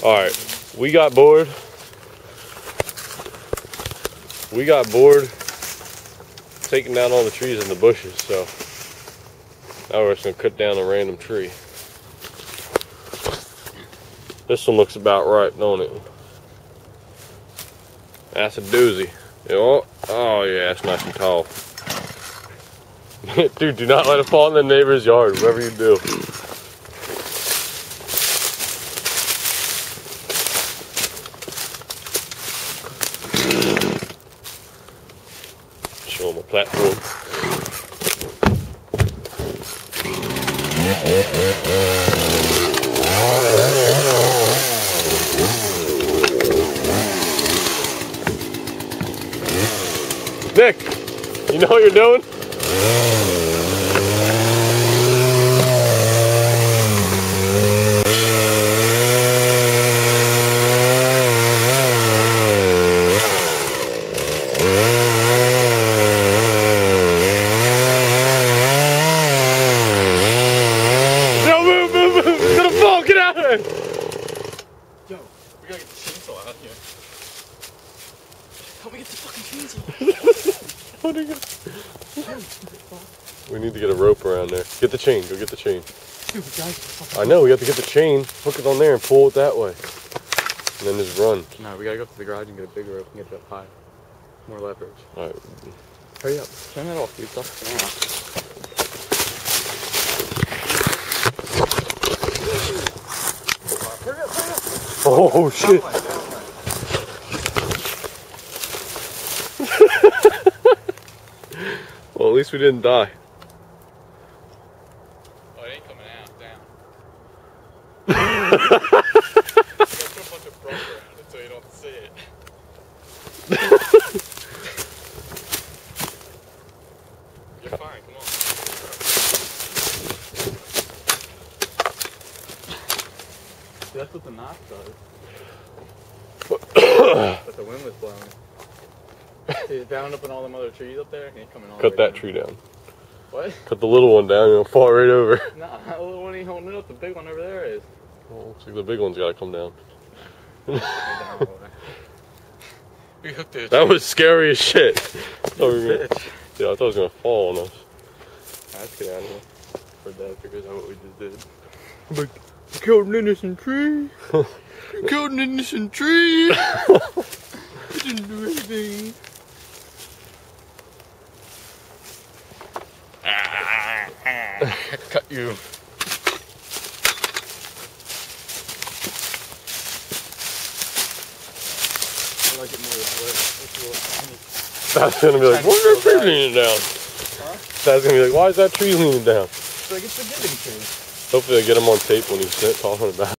Alright, we got bored. We got bored taking down all the trees in the bushes, so now we're just gonna cut down a random tree. This one looks about right, don't it? That's a doozy. Oh yeah, it's nice and tall. Dude, do not let it fall in the neighbor's yard, whatever you do. Show them a platform. Nick, you know what you're doing? No, move! It's gonna fall! Get out of there! Yo, we gotta get the chainsaw out here. Help me get the fucking chainsaw. What are you gonna... We need to get a rope around there. Get the chain. Go get the chain. Dude, guys, I know. We have to get the chain, hook it on there, and pull it that way, and then just run. no, we gotta go to the garage and get a bigger rope and get it up high. More leverage. All right. Hurry up. Turn that off, dude. Stop. Hurry up, hurry up. Oh shit! Well, at least we didn't die. Oh, it ain't coming out. Damn. You gotta put a bunch of brush around it so you don't see it. You're fine, come on. See, that's what the knot does. But the wind was blowing. See, it's bound up in all them other trees up there. And it's coming all the Cut way that down. tree down. What? Cut the little one down, it'll fall right over. Nah, the little one ain't holding it up. The big one over there is. Well, looks like the big one's gotta come down. We hooked it. That was scary as shit. I thought we were gonna, Bitch. yeah, I thought it was gonna fall on us. Let's get out of here. For that, figures out what we just did. Like, You killed an innocent tree. You killed an innocent tree. You didn't do anything. Cut you. I like it more that way. That's gonna be like, why is that tree leaning down? Huh? That's gonna be like, why is that tree leaning down? It's like it's a giving tree. Hopefully I get him on tape when he's talking about it.